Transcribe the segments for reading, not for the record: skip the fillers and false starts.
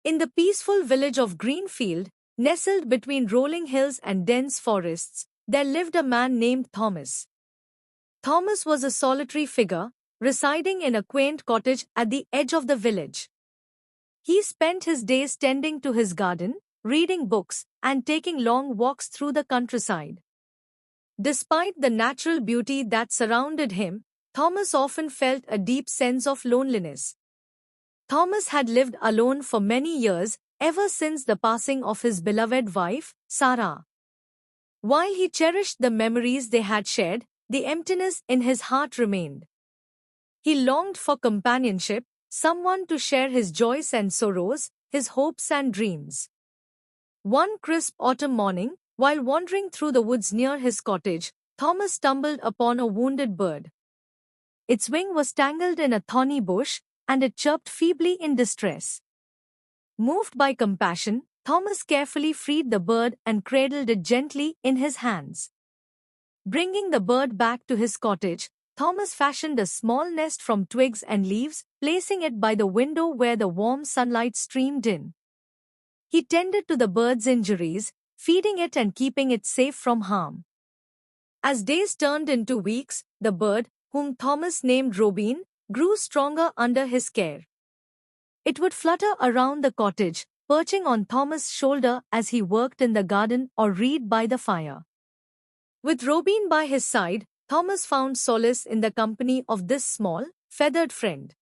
In the peaceful village of Greenfield, nestled between rolling hills and dense forests, there lived a man named Thomas. Thomas was a solitary figure, residing in a quaint cottage at the edge of the village. He spent his days tending to his garden, reading books, and taking long walks through the countryside. Despite the natural beauty that surrounded him, Thomas often felt a deep sense of loneliness. Thomas had lived alone for many years, ever since the passing of his beloved wife, Sarah. While he cherished the memories they had shared, the emptiness in his heart remained. He longed for companionship, someone to share his joys and sorrows, his hopes and dreams. One crisp autumn morning, while wandering through the woods near his cottage, Thomas stumbled upon a wounded bird. Its wing was tangled in a thorny bush, and it chirped feebly in distress. Moved by compassion, Thomas carefully freed the bird and cradled it gently in his hands. Bringing the bird back to his cottage, Thomas fashioned a small nest from twigs and leaves, placing it by the window where the warm sunlight streamed in. He tended to the bird's injuries, feeding it and keeping it safe from harm. As days turned into weeks, the bird, whom Thomas named Robin, grew stronger under his care. It would flutter around the cottage, perching on Thomas' shoulder as he worked in the garden or read by the fire. With Robin by his side, Thomas found solace in the company of this small, feathered friend.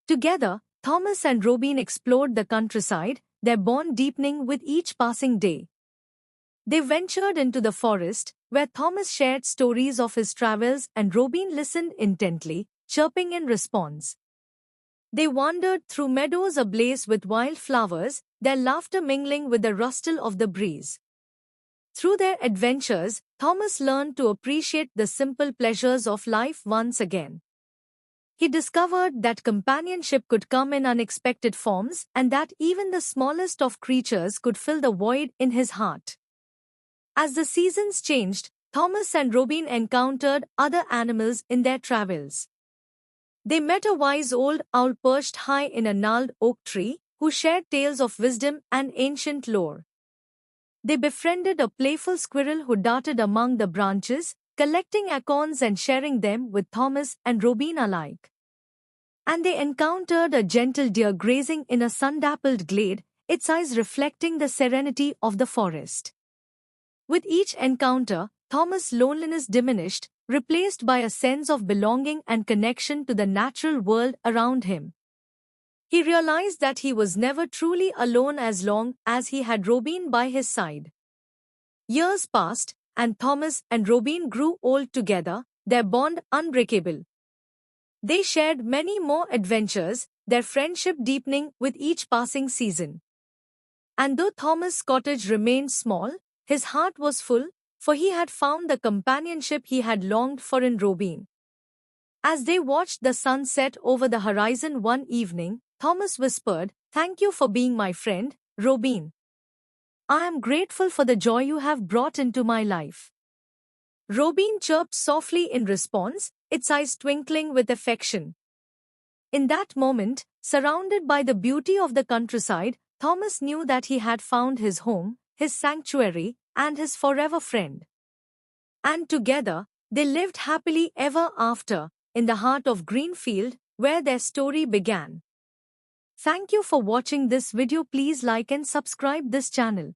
Together, Thomas and Robin explored the countryside, their bond deepening with each passing day. They ventured into the forest, where Thomas shared stories of his travels and Robin listened intently, chirping in response. They wandered through meadows ablaze with wild flowers, their laughter mingling with the rustle of the breeze. Through their adventures, Thomas learned to appreciate the simple pleasures of life once again. He discovered that companionship could come in unexpected forms and that even the smallest of creatures could fill the void in his heart. As the seasons changed, Thomas and Robin encountered other animals in their travels. They met a wise old owl perched high in a gnarled oak tree, who shared tales of wisdom and ancient lore. They befriended a playful squirrel who darted among the branches, collecting acorns and sharing them with Thomas and Robin alike. And they encountered a gentle deer grazing in a sun-dappled glade, its eyes reflecting the serenity of the forest. With each encounter, Thomas' loneliness diminished, replaced by a sense of belonging and connection to the natural world around him. He realized that he was never truly alone as long as he had Robin by his side. Years passed, and Thomas and Robin grew old together, their bond unbreakable. They shared many more adventures, their friendship deepening with each passing season. And though Thomas' cottage remained small, his heart was full, for he had found the companionship he had longed for in Robin. As they watched the sun set over the horizon one evening, Thomas whispered, "Thank you for being my friend, Robin. I am grateful for the joy you have brought into my life." Robin chirped softly in response, its eyes twinkling with affection. In that moment, surrounded by the beauty of the countryside, Thomas knew that he had found his home, his sanctuary, and his forever friend. And together, they lived happily ever after, in the heart of Greenfield, where their story began. Thank you for watching this video. Please like and subscribe this channel.